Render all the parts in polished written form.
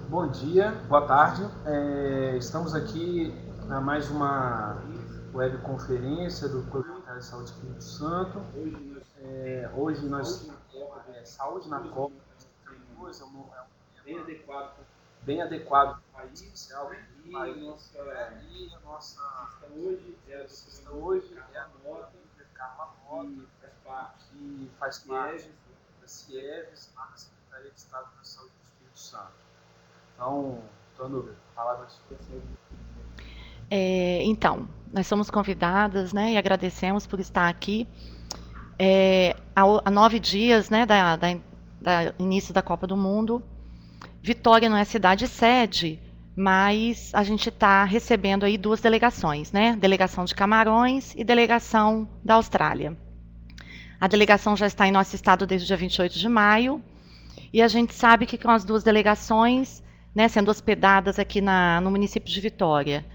Bom dia, boa tarde. Estamos aqui na mais uma webconferência do Programa de Saúde Espírito Santo. Hoje nós Saúde na Copa é um bem adequado para o país especial e a nossa lista hoje é a nota Carla Mota, que faz parte da CIEVES, lá na Secretaria de Estado da Saúde do Espírito Santo. Então, Tanu, palavras suas. Então, nós somos convidadas, né, e agradecemos por estar aqui há 9 dias, né, da início da Copa do Mundo. Vitória não é cidade sede, mas a gente está recebendo aí 2 delegações, né, delegação de Camarões e delegação da Austrália. A delegação já está em nosso estado desde o dia 28 de maio, e a gente sabe que com as 2 delegações, né, sendo hospedadas aqui no município de Vitória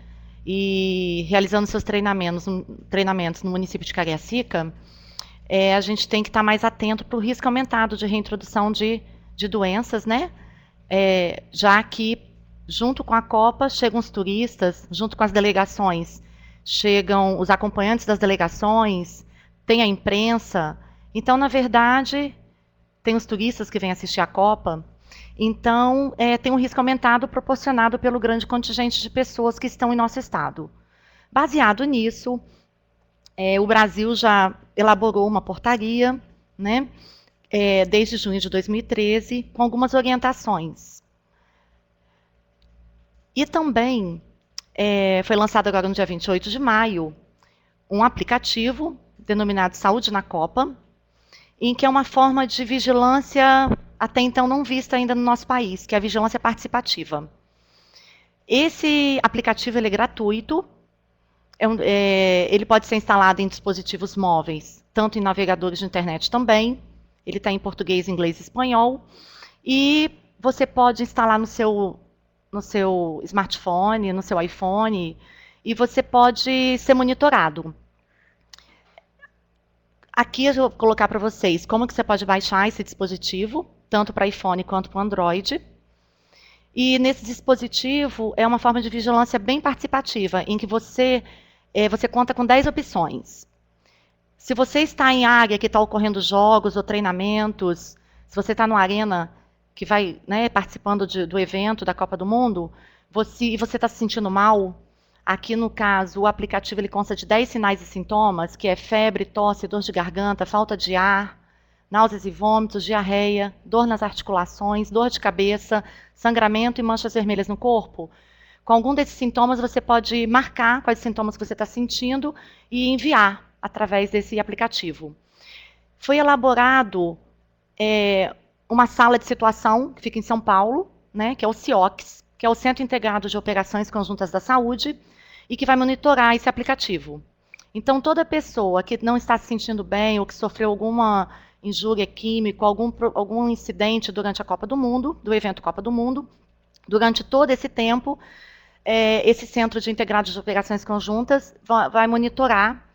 e realizando seus treinamentos no município de Cariacica, a gente tem que estar mais atento para o risco aumentado de reintrodução de doenças, né? Já que, junto com a Copa, chegam os turistas, junto com as delegações, chegam os acompanhantes das delegações, tem a imprensa. Então, na verdade, tem os turistas que vêm assistir a Copa. Então, tem um risco aumentado proporcionado pelo grande contingente de pessoas que estão em nosso estado. Baseado nisso, o Brasil já elaborou uma portaria, né, desde junho de 2013, com algumas orientações. E também foi lançado agora no dia 28 de maio, um aplicativo denominado Saúde na Copa, em que é uma forma de vigilância até então não vista ainda no nosso país, que é a vigilância participativa. Esse aplicativo ele é gratuito, ele pode ser instalado em dispositivos móveis, tanto em navegadores de internet também, ele está em português, inglês e espanhol, e você pode instalar no seu smartphone, no seu iPhone, e você pode ser monitorado. Aqui eu vou colocar para vocês como que você pode baixar esse dispositivo, tanto para iPhone quanto para Android. E nesse dispositivo é uma forma de vigilância bem participativa, em que você conta com 10 opções. Se você está em área que está ocorrendo jogos ou treinamentos, se você está numa arena que vai, né, participando do evento da Copa do Mundo, e você está se sentindo mal, aqui no caso o aplicativo ele consta de 10 sinais e sintomas, que é febre, tosse, dor de garganta, falta de ar, náuseas e vômitos, diarreia, dor nas articulações, dor de cabeça, sangramento e manchas vermelhas no corpo. Com algum desses sintomas, você pode marcar quais sintomas você está sentindo e enviar através desse aplicativo. Foi elaborado uma sala de situação, que fica em São Paulo, né, que é o CIOCS, que é o Centro Integrado de Operações Conjuntas da Saúde, e que vai monitorar esse aplicativo. Então, toda pessoa que não está se sentindo bem ou que sofreu alguma injúria química, algum incidente durante a Copa do Mundo, do evento Copa do Mundo, durante todo esse tempo, esse Centro de Integrados de Operações Conjuntas vai monitorar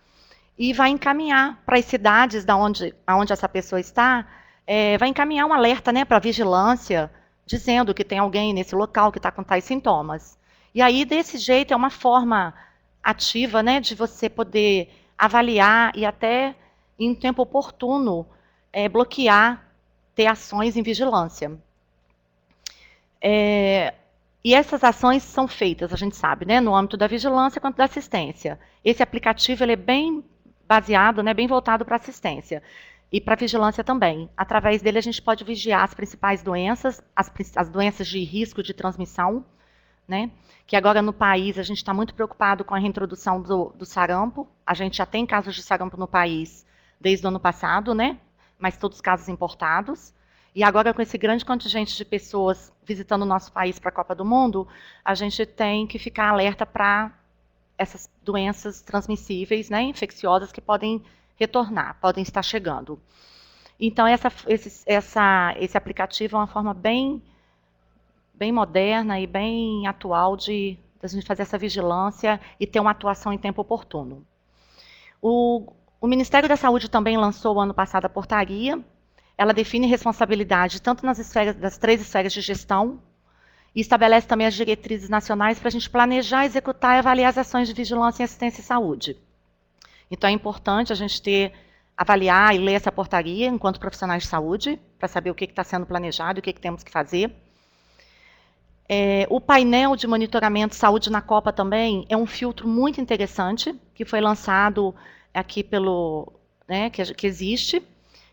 e vai encaminhar para as cidades onde essa pessoa está, vai encaminhar um alerta, né, para a vigilância, dizendo que tem alguém nesse local que está com tais sintomas. E aí, desse jeito, é uma forma ativa, né, de você poder avaliar e até, em tempo oportuno, bloquear, ter ações em vigilância. E essas ações são feitas, a gente sabe, né, no âmbito da vigilância quanto da assistência. Esse aplicativo ele é bem baseado, né, bem voltado para assistência e para vigilância também. Através dele a gente pode vigiar as principais doenças, as doenças de risco de transmissão, né, que agora no país a gente está muito preocupado com a reintrodução do sarampo. A gente já tem casos de sarampo no país desde o ano passado, né, mas todos casos importados. E agora, com esse grande contingente de pessoas visitando o nosso país para a Copa do Mundo, a gente tem que ficar alerta para essas doenças transmissíveis, né, infecciosas, que podem retornar, podem estar chegando. Então, esse aplicativo é uma forma bem moderna e bem atual de a gente fazer essa vigilância e ter uma atuação em tempo oportuno. O Ministério da Saúde também lançou, ano passado, a portaria ela define responsabilidade tanto das 3 esferas de gestão, e estabelece também as diretrizes nacionais para a gente planejar, executar e avaliar as ações de vigilância em assistência e saúde. Então é importante a gente avaliar e ler essa portaria enquanto profissionais de saúde, para saber o que está sendo planejado e o que temos que fazer. O painel de monitoramento de saúde na Copa também é um filtro muito interessante, que foi lançado aqui que existe,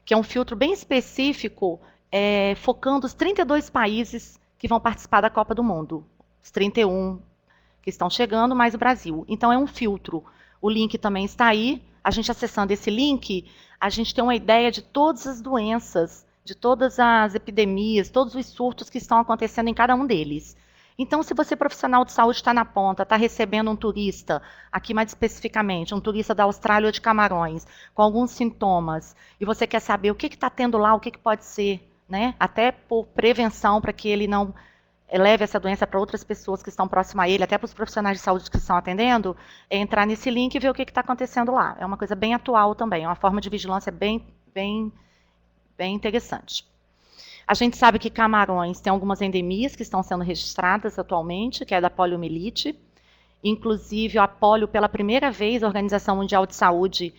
que é um filtro bem específico, focando os 32 países que vão participar da Copa do Mundo, os 31 que estão chegando, mais o Brasil. Então é um filtro. O link também está aí. A gente acessando esse link, a gente tem uma ideia de todas as doenças, de todas as epidemias, todos os surtos que estão acontecendo em cada um deles. Então, se você, profissional de saúde, está na ponta, está recebendo um turista, aqui mais especificamente, um turista da Austrália ou de Camarões, com alguns sintomas, e você quer saber o que está tendo lá, o que pode ser, né? Até por prevenção, para que ele não leve essa doença para outras pessoas que estão próximas a ele, até para os profissionais de saúde que estão atendendo, entrar nesse link e ver o que está acontecendo lá. É uma coisa bem atual também, é uma forma de vigilância bem interessante. A gente sabe que Camarões tem algumas endemias que estão sendo registradas atualmente, que é da poliomielite. Inclusive, a polio, pela primeira vez, a Organização Mundial de Saúde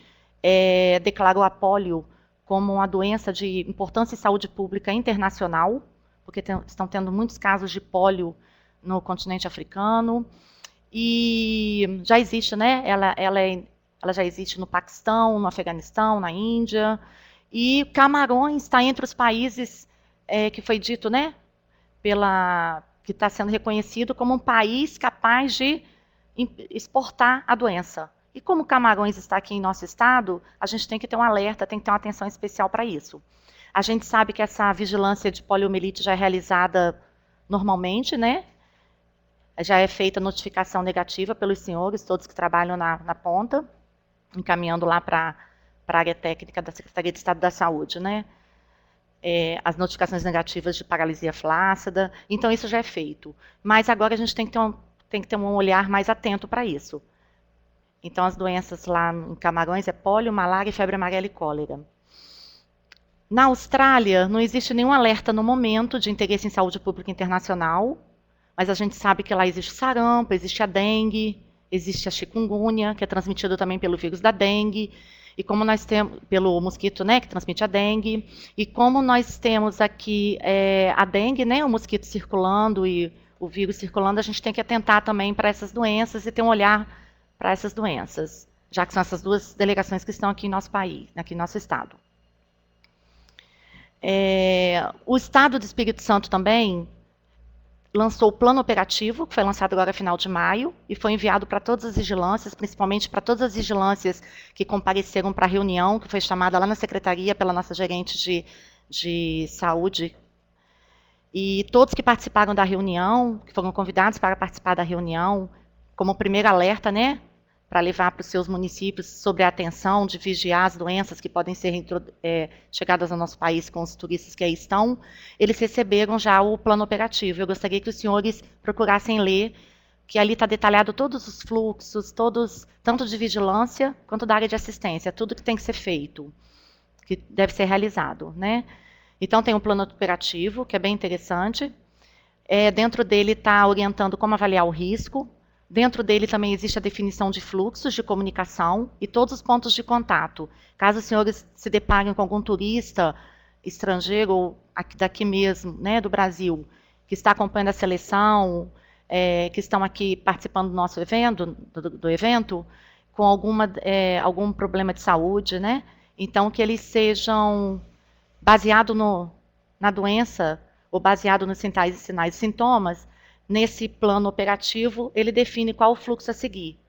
declarou a polio como uma doença de importância em saúde pública internacional, porque estão tendo muitos casos de polio no continente africano. E já existe, né? Ela já existe no Paquistão, no Afeganistão, na Índia. E Camarões está entre os países que foi dito, né? Que está sendo reconhecido como um país capaz de exportar a doença. E como Camarões está aqui em nosso estado, a gente tem que ter um alerta, tem que ter uma atenção especial para isso. A gente sabe que essa vigilância de poliomielite já é realizada normalmente, né? Já é feita notificação negativa pelos senhores, todos que trabalham na ponta, encaminhando lá para a área técnica da Secretaria de Estado da Saúde, né? As notificações negativas de paralisia flácida. Então, isso já é feito. Mas agora a gente tem que ter um olhar mais atento para isso. Então, as doenças lá em Camarões é polio, malária, febre amarela e cólera. Na Austrália, não existe nenhum alerta no momento de interesse em saúde pública internacional, mas a gente sabe que lá existe sarampo, existe a dengue, existe a chikungunya, que é transmitido também pelo vírus da dengue, e como nós temos, pelo mosquito, né, que transmite a dengue, e como nós temos aqui a dengue, né, o mosquito circulando e o vírus circulando, a gente tem que atentar também para essas doenças e ter um olhar para essas doenças, já que são essas 2 delegações que estão aqui em nosso país, aqui em nosso estado. O Estado do Espírito Santo também lançou o plano operativo, que foi lançado agora no final de maio, e foi enviado para todas as vigilâncias, principalmente para todas as vigilâncias que compareceram para a reunião, que foi chamada lá na secretaria pela nossa gerente de saúde. E todos que participaram da reunião, que foram convidados para participar da reunião, como primeiro alerta, né, para levar para os seus municípios sobre a atenção de vigiar as doenças que podem ser chegadas ao nosso país com os turistas que aí estão, eles receberam já o plano operativo. Eu gostaria que os senhores procurassem ler, que ali está detalhado todos os fluxos, tanto de vigilância quanto da área de assistência, tudo que tem que ser feito, que deve ser realizado, né? Então tem um plano operativo, que é bem interessante. Dentro dele está orientando como avaliar o risco. Dentro dele também existe a definição de fluxos de comunicação e todos os pontos de contato. Caso os senhores se deparem com algum turista estrangeiro ou daqui mesmo, né, do Brasil, que está acompanhando a seleção, que estão aqui participando do nosso evento, do evento, com algum problema de saúde, né? Então, que eles sejam baseados na doença ou baseado nos sinais e sintomas. Nesse plano operativo, ele define qual o fluxo a seguir.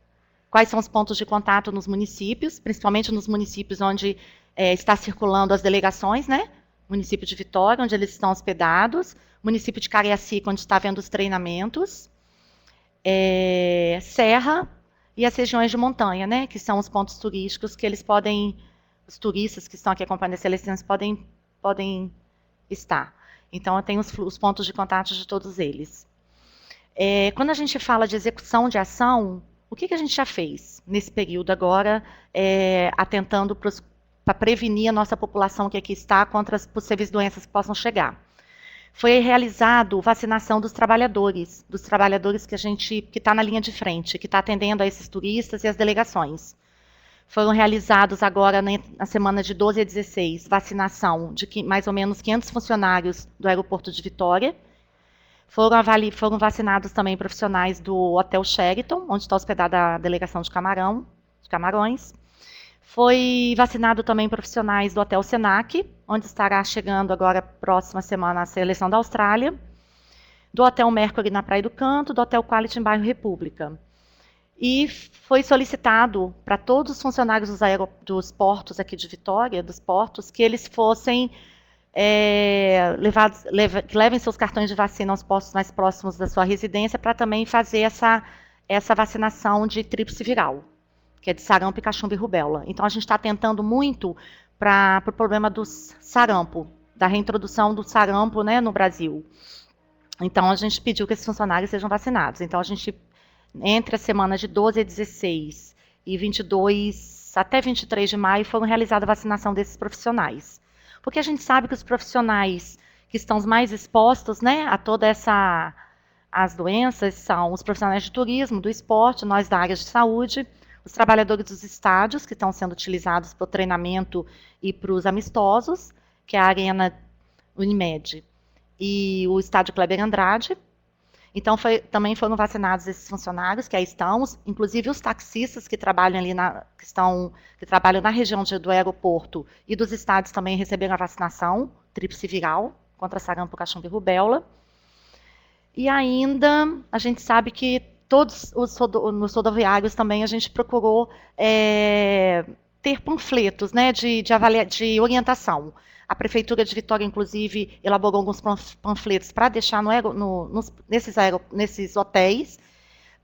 Quais são os pontos de contato nos municípios, principalmente nos municípios onde está circulando as delegações, né? Município de Vitória, onde eles estão hospedados, município de Cariacica, onde está havendo os treinamentos, Serra e as regiões de montanha, né? Que são os pontos turísticos que eles podem, os turistas que estão aqui acompanhando as seleções podem estar. Então, eu tenho os pontos de contato de todos eles. Quando a gente fala de execução de ação, o que a gente já fez nesse período agora, atentando para prevenir a nossa população que aqui está contra as possíveis doenças que possam chegar. Foi realizado vacinação dos trabalhadores que está na linha de frente, que está atendendo a esses turistas e as delegações. Foram realizados agora, na semana de 12 a 16, vacinação de mais ou menos 500 funcionários do aeroporto de Vitória. Foram vacinados também profissionais do Hotel Sheraton, onde está hospedada a delegação de Camarões. Foi vacinado também profissionais do Hotel Senac, onde estará chegando agora, próxima semana, a seleção da Austrália, do Hotel Mercury na Praia do Canto, do Hotel Quality em Bairro República. E foi solicitado para todos os funcionários dos portos aqui de Vitória, dos portos, que eles fossem que levem seus cartões de vacina aos postos mais próximos da sua residência para também fazer essa vacinação de tríplice viral, que é de sarampo, cachumba e rubéola. Então, a gente está tentando muito para o problema do sarampo, da reintrodução do sarampo, né, no Brasil. Então, a gente pediu que esses funcionários sejam vacinados. Então, a gente, entre a semana de 12 a 16 e 22 até 23 de maio, foram realizada a vacinação desses profissionais. Porque a gente sabe que os profissionais que estão mais expostos, né, a toda as doenças são os profissionais de turismo, do esporte, nós da área de saúde, os trabalhadores dos estádios, que estão sendo utilizados para o treinamento e para os amistosos, que é a Arena Unimed e o Estádio Kleber Andrade. Então, também foram vacinados esses funcionários, que aí estão, inclusive os taxistas que trabalham ali que trabalham na região do aeroporto e dos estádios também receberam a vacinação tríplice viral contra sarampo, cachumba e rubéola. E ainda a gente sabe que nos rodoviários também a gente procurou ter panfletos, né, de orientação. A Prefeitura de Vitória, inclusive, elaborou alguns panfletos para deixar nesses hotéis,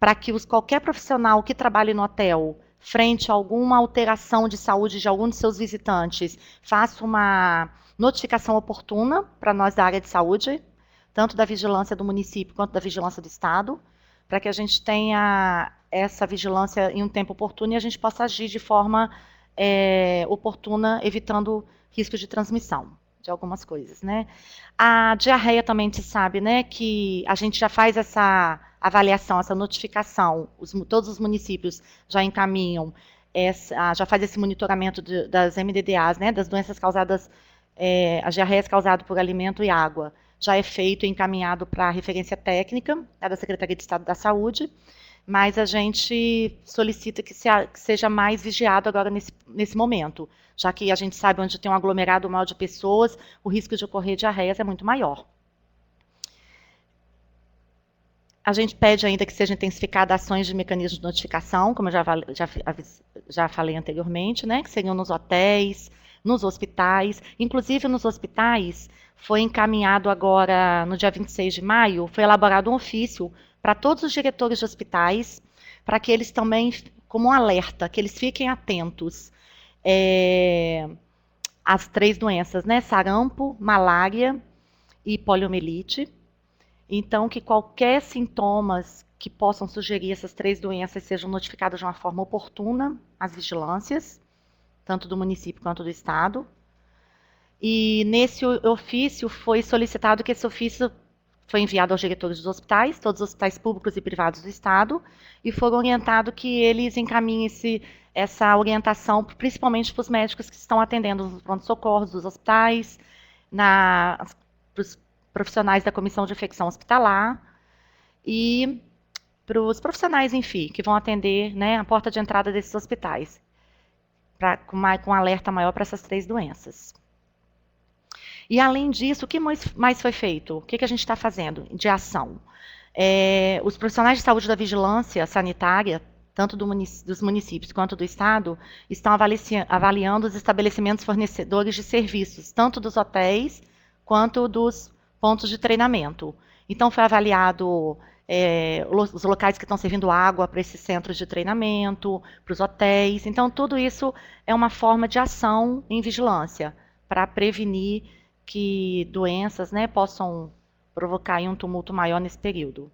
para que qualquer profissional que trabalhe no hotel, frente a alguma alteração de saúde de algum de seus visitantes, faça uma notificação oportuna para nós da área de saúde, tanto da vigilância do município quanto da vigilância do Estado, para que a gente tenha essa vigilância em um tempo oportuno e a gente possa agir de forma oportuna, evitando risco de transmissão de algumas coisas, né? A diarreia também se sabe, né, que a gente já faz essa avaliação, essa notificação, todos os municípios já encaminham, já faz esse monitoramento das MDDAs, né, das doenças causadas, as diarreias causadas por alimento e água, já é feito e encaminhado para a referência técnica da Secretaria de Estado da Saúde, mas a gente solicita que seja mais vigiado agora nesse momento, já que a gente sabe onde tem um aglomerado maior de pessoas, o risco de ocorrer diarreias é muito maior. A gente pede ainda que sejam intensificadas ações de mecanismo de notificação, como eu já falei anteriormente, né, que seriam nos hotéis, nos hospitais. Inclusive, nos hospitais, foi encaminhado agora, no dia 26 de maio, foi elaborado um ofício para todos os diretores de hospitais, para que eles também, como um alerta, que eles fiquem atentos às 3 doenças, né? Sarampo, malária e poliomielite. Então, que qualquer sintomas que possam sugerir essas 3 doenças sejam notificados de uma forma oportuna às vigilâncias, tanto do município quanto do Estado. E nesse ofício foi solicitado que esse ofício foi enviado aos diretores dos hospitais, todos os hospitais públicos e privados do Estado, e foram orientados que eles encaminhem essa orientação, principalmente para os médicos que estão atendendo os pronto-socorros dos hospitais, para os profissionais da Comissão de Infecção Hospitalar e para os profissionais, enfim, que vão atender, né, a porta de entrada desses hospitais, com um alerta maior para essas 3 doenças. E, além disso, o que mais foi feito? O que a gente está fazendo de ação? Os profissionais de saúde da vigilância sanitária, tanto dos municípios quanto do Estado, estão avaliando os estabelecimentos fornecedores de serviços, tanto dos hotéis quanto dos pontos de treinamento. Então, foi avaliado os locais que estão servindo água para esses centros de treinamento, para os hotéis. Então, tudo isso é uma forma de ação em vigilância, para prevenir que doenças, né, possam provocar um tumulto maior nesse período.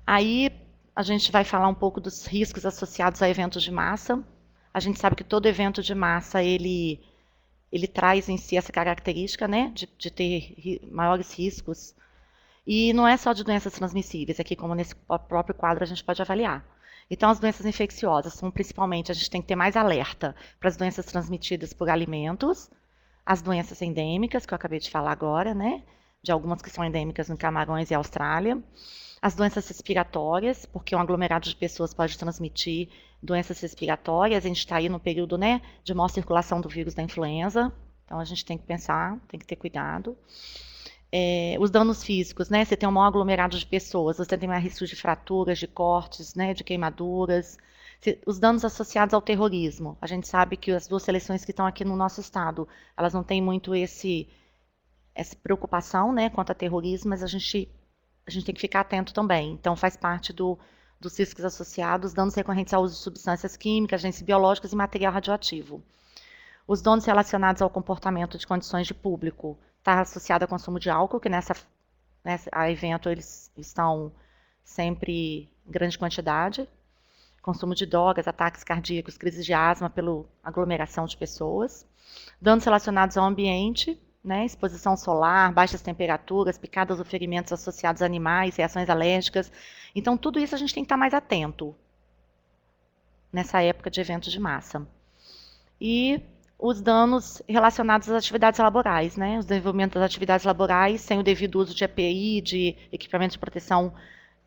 Aí a gente vai falar um pouco dos riscos associados a eventos de massa. A gente sabe que todo evento de massa, ele traz em si essa característica, né, de ter maiores riscos. E não é só de doenças transmissíveis, aqui como nesse próprio quadro a gente pode avaliar. Então, as doenças infecciosas são principalmente, a gente tem que ter mais alerta para as doenças transmitidas por alimentos, as doenças endêmicas, que eu acabei de falar agora, né, de algumas que são endêmicas no Camarões e Austrália, as doenças respiratórias, porque um aglomerado de pessoas pode transmitir doenças respiratórias, a gente está aí no período, né, de maior circulação do vírus da influenza, então a gente tem que pensar, tem que ter cuidado. Os danos físicos, né? Você tem um maior aglomerado de pessoas, você tem mais risco de fraturas, de cortes, né? De queimaduras. Os danos associados ao terrorismo. A gente sabe que as 2 seleções que estão aqui no nosso estado, elas não têm muito essa preocupação, né? Quanto a terrorismo, mas a gente tem que ficar atento também. Então, faz parte dos riscos associados, danos recorrentes ao uso de substâncias químicas, agentes biológicos e material radioativo. Os danos relacionados ao comportamento de condições de público está associado ao consumo de álcool, que nessa evento eles estão sempre em grande quantidade. Consumo de drogas, ataques cardíacos, crises de asma pela aglomeração de pessoas. Danos relacionados ao ambiente, né, exposição solar, baixas temperaturas, picadas ou ferimentos associados a animais, reações alérgicas. Então, tudo isso a gente tem que estar mais atento nessa época de eventos de massa. E os danos relacionados às atividades laborais, né? O desenvolvimento das atividades laborais sem o devido uso de EPI, de equipamento de proteção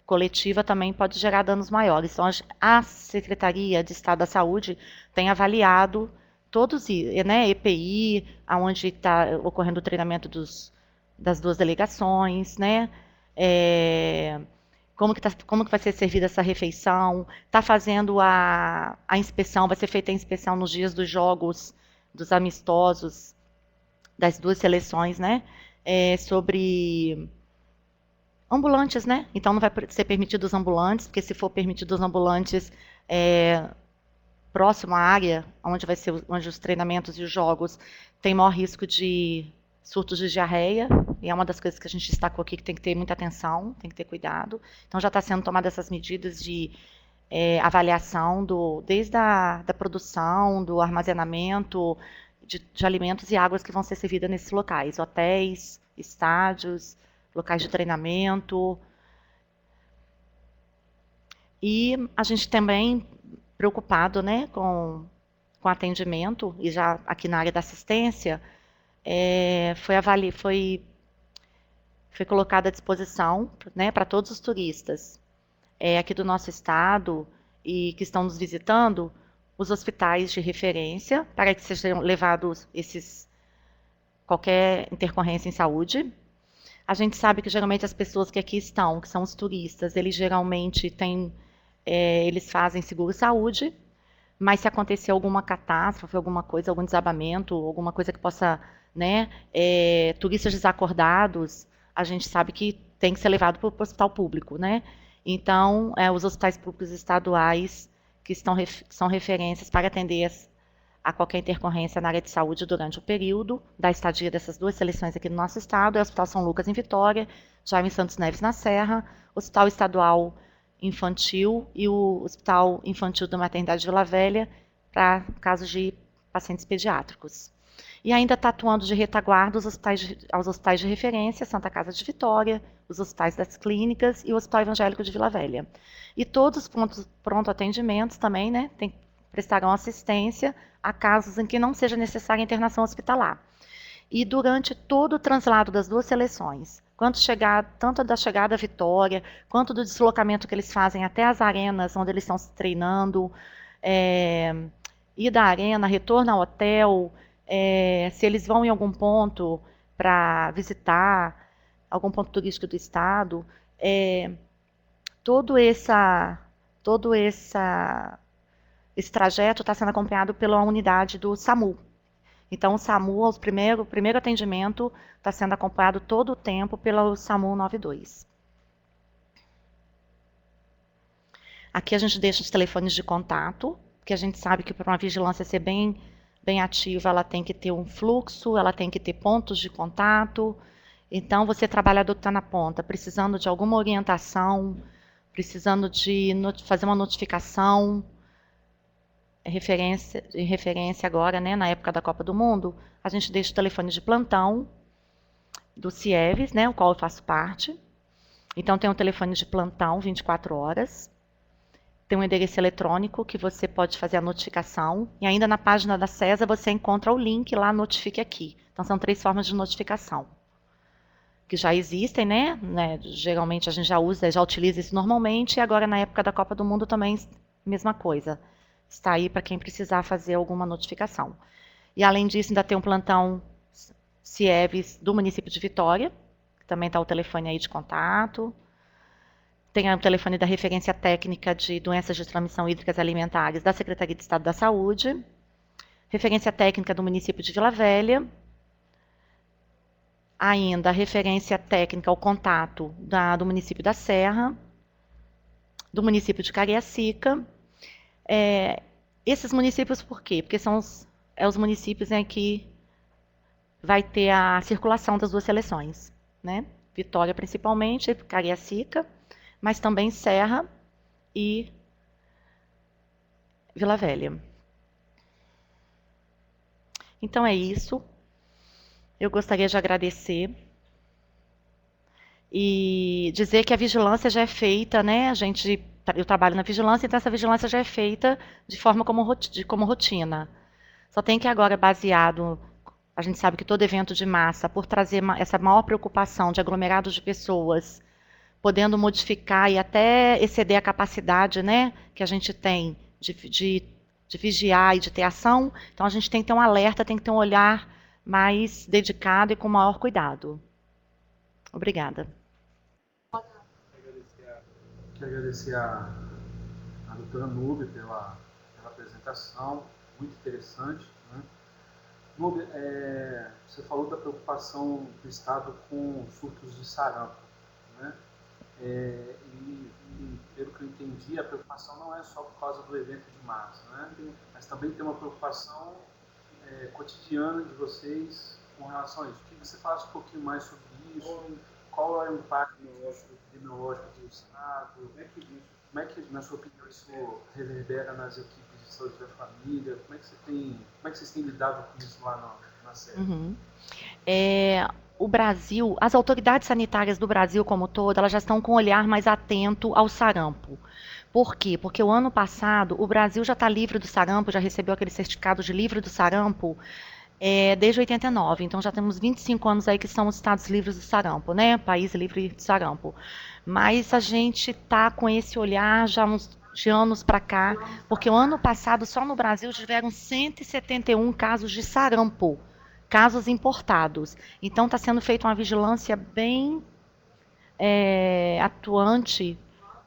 coletiva, também pode gerar danos maiores. Então, a Secretaria de Estado da Saúde tem avaliado todos, né, EPI, aonde está ocorrendo o treinamento das 2 delegações, né? Como que vai ser servida essa refeição? Está fazendo a inspeção, vai ser feita a inspeção nos dias dos jogos, dos amistosos, das 2 seleções, né? Sobre ambulantes, né? Então não vai ser permitido os ambulantes, porque se for permitido os ambulantes próximo à área onde os treinamentos e os jogos tem maior risco de surtos de diarreia, e é uma das coisas que a gente destacou aqui que tem que ter muita atenção, tem que ter cuidado. Então já está sendo tomadas essas medidas de avaliação desde a produção, do armazenamento de alimentos e águas que vão ser servidas nesses locais, hotéis, estádios, locais de treinamento. E a gente também preocupado, né, com atendimento, e já aqui na área da assistência, foi colocado à disposição, né, para todos os turistas aqui do nosso estado e que estão nos visitando, os hospitais de referência, para que sejam levados qualquer intercorrência em saúde. A gente sabe que geralmente as pessoas que aqui estão, que são os turistas, eles geralmente eles fazem seguro-saúde, mas se acontecer alguma catástrofe, alguma coisa, algum desabamento, alguma coisa que possa, né, turistas desacordados, a gente sabe que tem que ser levado para o hospital público, né? Então, os hospitais públicos estaduais que são referências para atender a qualquer intercorrência na área de saúde durante o período da estadia dessas 2 seleções aqui no nosso estado, é o Hospital São Lucas em Vitória, Jaime Santos Neves na Serra, Hospital Estadual Infantil e o Hospital Infantil da Maternidade de Vila Velha, para casos de pacientes pediátricos. E ainda está atuando de retaguarda aos hospitais de referência, Santa Casa de Vitória, os hospitais das clínicas e o Hospital Evangélico de Vila Velha. E todos os pronto atendimentos também, né, prestarão assistência a casos em que não seja necessária a internação hospitalar. E durante todo o translado das 2 seleções, tanto da chegada à Vitória, quanto do deslocamento que eles fazem até as arenas onde eles estão se treinando, ir da arena, retorno ao hotel, se eles vão em algum ponto para visitar, algum ponto turístico do estado, todo esse trajeto está sendo acompanhado pela unidade do SAMU. Então, o SAMU, o primeiro atendimento, está sendo acompanhado todo o tempo pelo SAMU 92. Aqui a gente deixa os telefones de contato, porque a gente sabe que para uma vigilância ser bem ativa, ela tem que ter um fluxo, ela tem que ter pontos de contato. Então, você, trabalhador que está na ponta, precisando de alguma orientação, precisando de fazer uma notificação, em referência agora, né, na época da Copa do Mundo, a gente deixa o telefone de plantão do CIEVES, né, o qual eu faço parte. Então, tem um telefone de plantão 24 horas. Tem um endereço eletrônico que você pode fazer a notificação. E ainda na página da CESA você encontra o link lá, Notifique Aqui. Então, são 3 formas de notificação que já existem, né? Geralmente a gente já utiliza isso normalmente. E agora, na época da Copa do Mundo, também mesma coisa. Está aí para quem precisar fazer alguma notificação. E, além disso, ainda tem um plantão CIEVES do município de Vitória, que também está o telefone aí de contato. Tem o telefone da referência técnica de doenças de transmissão hídricas alimentares da Secretaria de Estado da Saúde, referência técnica do município de Vila Velha, ainda a referência técnica, o contato do município da Serra, do município de Cariacica. Esses municípios por quê? Porque são os municípios em que vai ter a circulação das 2 seleções, né? Vitória principalmente, Cariacica, mas também Serra e Vila Velha. Então é isso. Eu gostaria de agradecer e dizer que a vigilância já é feita, né? Eu trabalho na vigilância, então essa vigilância já é feita de forma como rotina. Só tem que agora, baseado, a gente sabe que todo evento de massa, por trazer essa maior preocupação de aglomerados de pessoas, podendo modificar e até exceder a capacidade, né, que a gente tem de vigiar e de ter ação. Então, a gente tem que ter um alerta, tem que ter um olhar mais dedicado e com maior cuidado. Obrigada. Quero agradecer a doutora Núbia pela apresentação, muito interessante. Né? Núbia, você falou da preocupação do Estado com surtos de sarampo. Né? E, pelo que eu entendi, a preocupação não é só por causa do evento de massa, né? Mas também tem uma preocupação cotidiana de vocês com relação a isso. Queria que você falasse um pouquinho mais sobre isso, qual é o impacto epidemiológico do Estado, como é que, na sua opinião, isso reverbera nas equipes de saúde da família, como é que vocês têm lidado com isso lá na sede? Uhum. O Brasil, as autoridades sanitárias do Brasil como todo, elas já estão com um olhar mais atento ao sarampo. Por quê? Porque o ano passado o Brasil já está livre do sarampo, já recebeu aquele certificado de livre do sarampo desde 89. Então já temos 25 anos aí que são os estados livres do sarampo, né? País livre do sarampo. Mas a gente está com esse olhar já de anos para cá, porque o ano passado só no Brasil tiveram 171 casos de sarampo, casos importados. Então está sendo feita uma vigilância bem atuante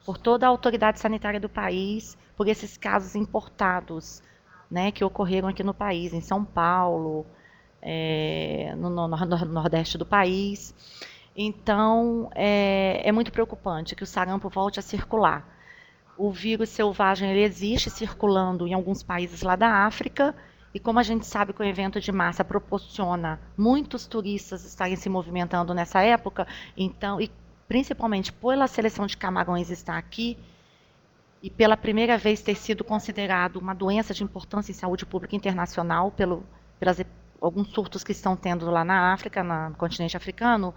por toda a autoridade sanitária do país, por esses casos importados, né, que ocorreram aqui no país, em São Paulo, no nordeste do país. Então, é muito preocupante que o sarampo volte a circular. O vírus selvagem ele existe circulando em alguns países lá da África, e como a gente sabe que o evento de massa proporciona muitos turistas estarem se movimentando nessa época, então, e principalmente pela seleção de camarões estar aqui, e pela primeira vez ter sido considerado uma doença de importância em saúde pública internacional pelas alguns surtos que estão tendo lá na África, no continente africano,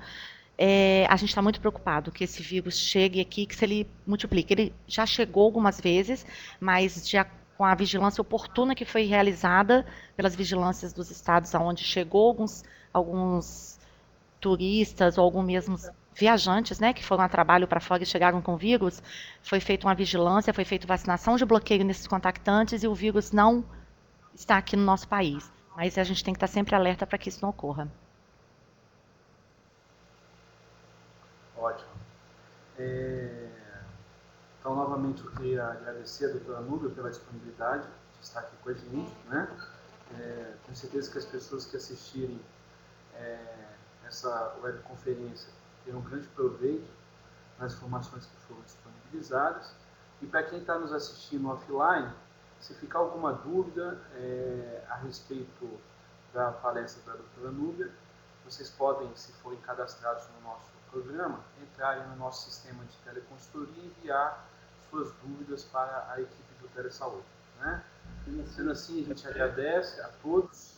a gente está muito preocupado que esse vírus chegue aqui, que se ele multiplique. Ele já chegou algumas vezes, mas já com a vigilância oportuna que foi realizada pelas vigilâncias dos estados aonde chegou alguns turistas ou alguns mesmo viajantes, né, que foram a trabalho para fora e chegaram com vírus, foi feita uma vigilância, foi feita vacinação de bloqueio nesses contactantes e o vírus não está aqui no nosso país. Mas a gente tem que estar sempre alerta para que isso não ocorra. Ótimo. Então, novamente, eu queria agradecer a doutora Núbia pela disponibilidade de estar aqui com a gente. Né? Tenho certeza que as pessoas que assistirem essa webconferência terão um grande proveito nas informações que foram disponibilizadas. E para quem está nos assistindo offline, se ficar alguma dúvida a respeito da palestra da doutora Núbia, vocês podem, se forem cadastrados no nosso programa, entrarem no nosso sistema de teleconsultoria e enviar suas dúvidas para a equipe do Telesaúde. Né? Sendo assim, a gente agradece a todos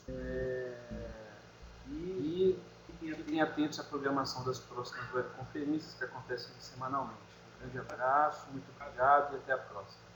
e fiquem atentos à programação das próximas webconferências que acontecem semanalmente. Um grande abraço, muito obrigado e até a próxima.